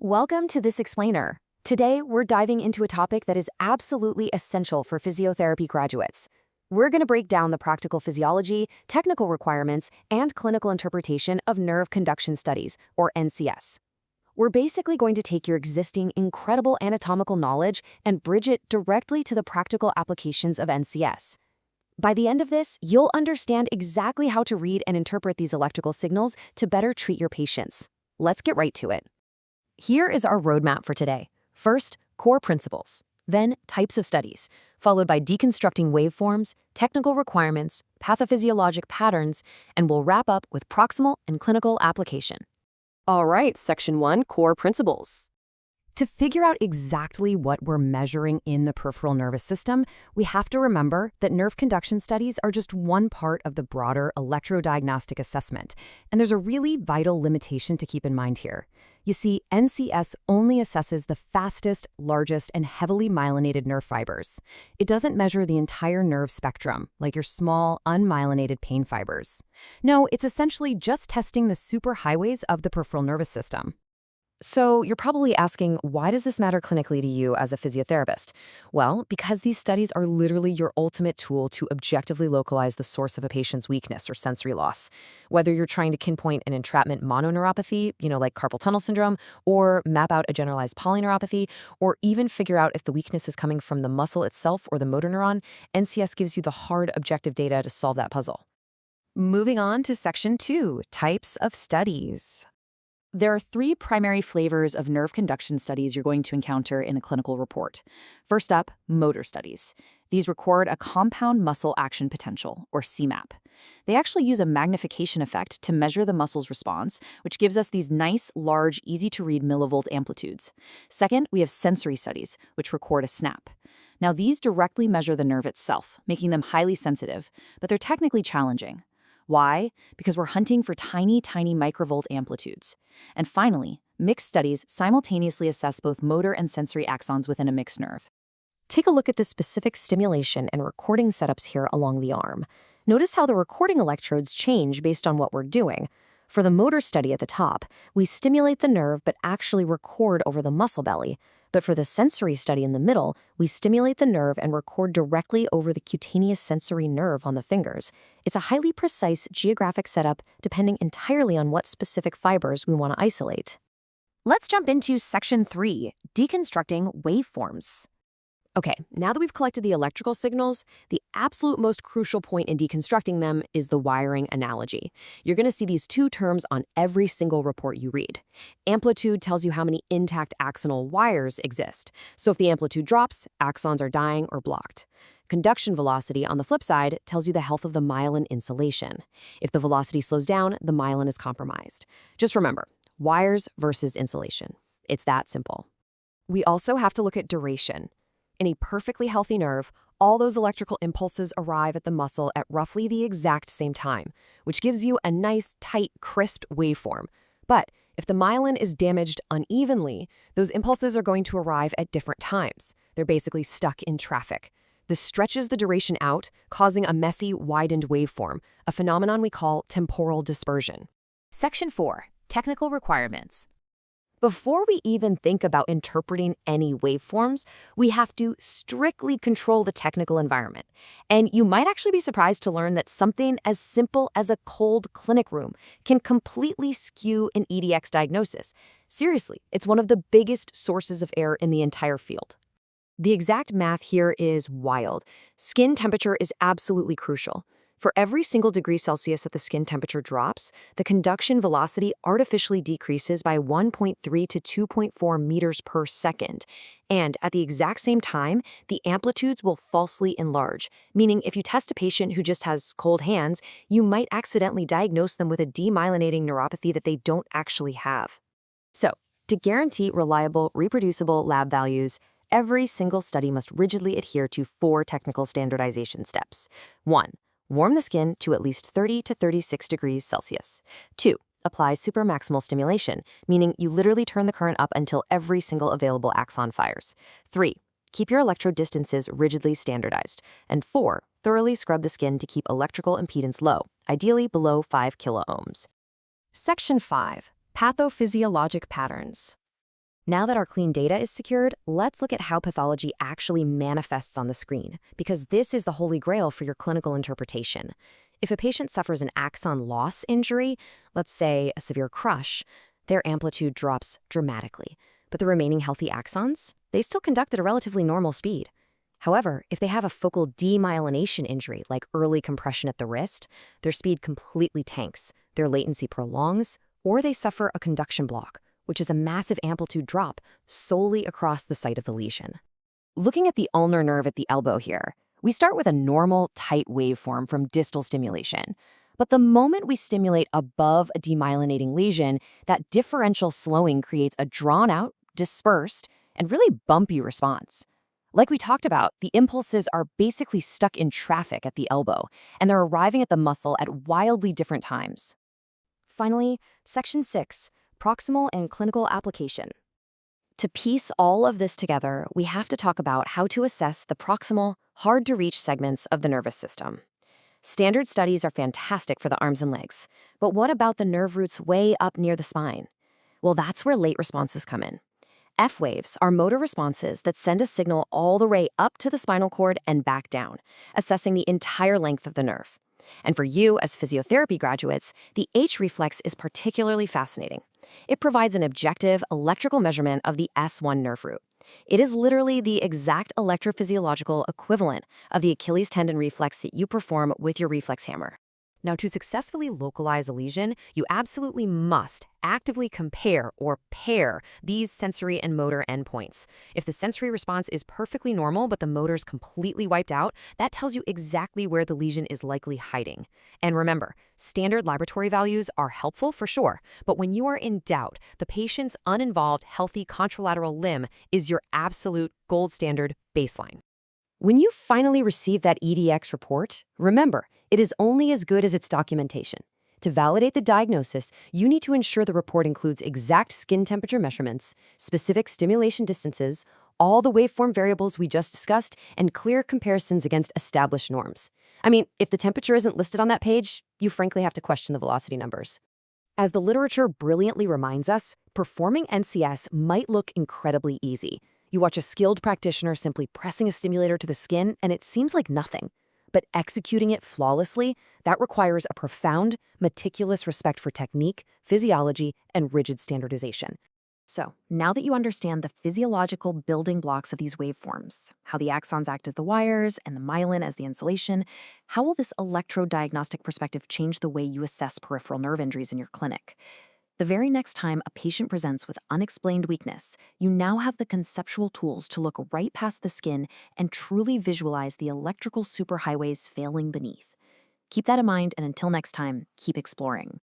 Welcome to This Explainer. Today, we're diving into a topic that is absolutely essential for physiotherapy graduates. We're going to break down the practical physiology, technical requirements, and clinical interpretation of nerve conduction studies, or NCS. We're basically going to take your existing incredible anatomical knowledge and bridge it directly to the practical applications of NCS. By the end of this, you'll understand exactly how to read and interpret these electrical signals to better treat your patients. Let's get right to it. Here is our roadmap for today. First, core principles, then types of studies, followed by deconstructing waveforms, technical requirements, pathophysiologic patterns, and we'll wrap up with proximal and clinical application. All right, Section 1, Core Principles. To figure out exactly what we're measuring in the peripheral nervous system, we have to remember that nerve conduction studies are just one part of the broader electrodiagnostic assessment, and there's a really vital limitation to keep in mind here. You see, NCS only assesses the fastest, largest, and heavily myelinated nerve fibers. It doesn't measure the entire nerve spectrum, like your small, unmyelinated pain fibers. No, it's essentially just testing the superhighways of the peripheral nervous system. So you're probably asking, why does this matter clinically to you as a physiotherapist? Well, because these studies are literally your ultimate tool to objectively localize the source of a patient's weakness or sensory loss. Whether you're trying to pinpoint an entrapment mononeuropathy, like carpal tunnel syndrome, or map out a generalized polyneuropathy, or even figure out if the weakness is coming from the muscle itself or the motor neuron, NCS gives you the hard objective data to solve that puzzle. Moving on to Section 2, Types of Studies. There are three primary flavors of nerve conduction studies you're going to encounter in a clinical report. First up, motor studies. These record a compound muscle action potential, or CMAP. They actually use a magnification effect to measure the muscle's response, which gives us these nice, large, easy-to-read millivolt amplitudes. Second, we have sensory studies, which record a snap. Now, these directly measure the nerve itself, making them highly sensitive, but they're technically challenging. Why? Because we're hunting for tiny, tiny microvolt amplitudes. And finally, mixed studies simultaneously assess both motor and sensory axons within a mixed nerve. Take a look at the specific stimulation and recording setups here along the arm. Notice how the recording electrodes change based on what we're doing. For the motor study at the top, we stimulate the nerve but actually record over the muscle belly. But for the sensory study in the middle, we stimulate the nerve and record directly over the cutaneous sensory nerve on the fingers. It's a highly precise geographic setup depending entirely on what specific fibers we want to isolate. Let's jump into Section 3, Deconstructing Waveforms. Okay, now that we've collected the electrical signals, the absolute most crucial point in deconstructing them is the wiring analogy. You're going to see these two terms on every single report you read. Amplitude tells you how many intact axonal wires exist. So if the amplitude drops, axons are dying or blocked. Conduction velocity, on the flip side, tells you the health of the myelin insulation. If the velocity slows down, the myelin is compromised. Just remember, wires versus insulation. It's that simple. We also have to look at duration. In a perfectly healthy nerve, all those electrical impulses arrive at the muscle at roughly the exact same time, which gives you a nice, tight, crisp waveform. But if the myelin is damaged unevenly, those impulses are going to arrive at different times. They're basically stuck in traffic. This stretches the duration out, causing a messy, widened waveform, a phenomenon we call temporal dispersion. Section 4, Technical Requirements. Before we even think about interpreting any waveforms, we have to strictly control the technical environment. And you might actually be surprised to learn that something as simple as a cold clinic room can completely skew an EDX diagnosis. Seriously, it's one of the biggest sources of error in the entire field. The exact math here is wild. Skin temperature is absolutely crucial. For every single degree Celsius that the skin temperature drops, the conduction velocity artificially decreases by 1.3 to 2.4 meters per second. And at the exact same time, the amplitudes will falsely enlarge, meaning if you test a patient who just has cold hands, you might accidentally diagnose them with a demyelinating neuropathy that they don't actually have. So, to guarantee reliable, reproducible lab values, every single study must rigidly adhere to 4 technical standardization steps. 1. Warm the skin to at least 30 to 36 degrees Celsius. 2. Apply supermaximal stimulation, meaning you literally turn the current up until every single available axon fires. 3. Keep your electrode distances rigidly standardized. And 4. Thoroughly scrub the skin to keep electrical impedance low, ideally below 5 kiloohms. Section 5. Pathophysiologic Patterns. Now that our clean data is secured, let's look at how pathology actually manifests on the screen, because this is the holy grail for your clinical interpretation. If a patient suffers an axon loss injury, let's say a severe crush, their amplitude drops dramatically. But the remaining healthy axons, they still conduct at a relatively normal speed. However, if they have a focal demyelination injury, like early compression at the wrist, their speed completely tanks, their latency prolongs, or they suffer a conduction block, which is a massive amplitude drop solely across the site of the lesion. Looking at the ulnar nerve at the elbow here, we start with a normal, tight waveform from distal stimulation. But the moment we stimulate above a demyelinating lesion, that differential slowing creates a drawn-out, dispersed, and really bumpy response. Like we talked about, the impulses are basically stuck in traffic at the elbow, and they're arriving at the muscle at wildly different times. Finally, Section 6, Proximal and Clinical Application. To piece all of this together, we have to talk about how to assess the proximal, hard-to-reach segments of the nervous system. Standard studies are fantastic for the arms and legs, but what about the nerve roots way up near the spine? Well, that's where late responses come in. F waves are motor responses that send a signal all the way up to the spinal cord and back down, assessing the entire length of the nerve. And for you, as physiotherapy graduates, the H reflex is particularly fascinating. It provides an objective electrical measurement of the S1 nerve root. It is literally the exact electrophysiological equivalent of the Achilles tendon reflex that you perform with your reflex hammer. Now, to successfully localize a lesion, you absolutely must actively compare or pair these sensory and motor endpoints. If the sensory response is perfectly normal but the motor's completely wiped out, that tells you exactly where the lesion is likely hiding. And remember, standard laboratory values are helpful for sure, but when you are in doubt, the patient's uninvolved, healthy contralateral limb is your absolute gold standard baseline. When you finally receive that EDX report, remember, it is only as good as its documentation. To validate the diagnosis, you need to ensure the report includes exact skin temperature measurements, specific stimulation distances, all the waveform variables we just discussed, and clear comparisons against established norms. I mean, if the temperature isn't listed on that page, you frankly have to question the velocity numbers. As the literature brilliantly reminds us, performing NCS might look incredibly easy. You watch a skilled practitioner simply pressing a stimulator to the skin, and it seems like nothing. But executing it flawlessly, that requires a profound, meticulous respect for technique, physiology, and rigid standardization. So, now that you understand the physiological building blocks of these waveforms, how the axons act as the wires and the myelin as the insulation, how will this electrodiagnostic perspective change the way you assess peripheral nerve injuries in your clinic? The very next time a patient presents with unexplained weakness, you now have the conceptual tools to look right past the skin and truly visualize the electrical superhighways failing beneath. Keep that in mind, and until next time, keep exploring.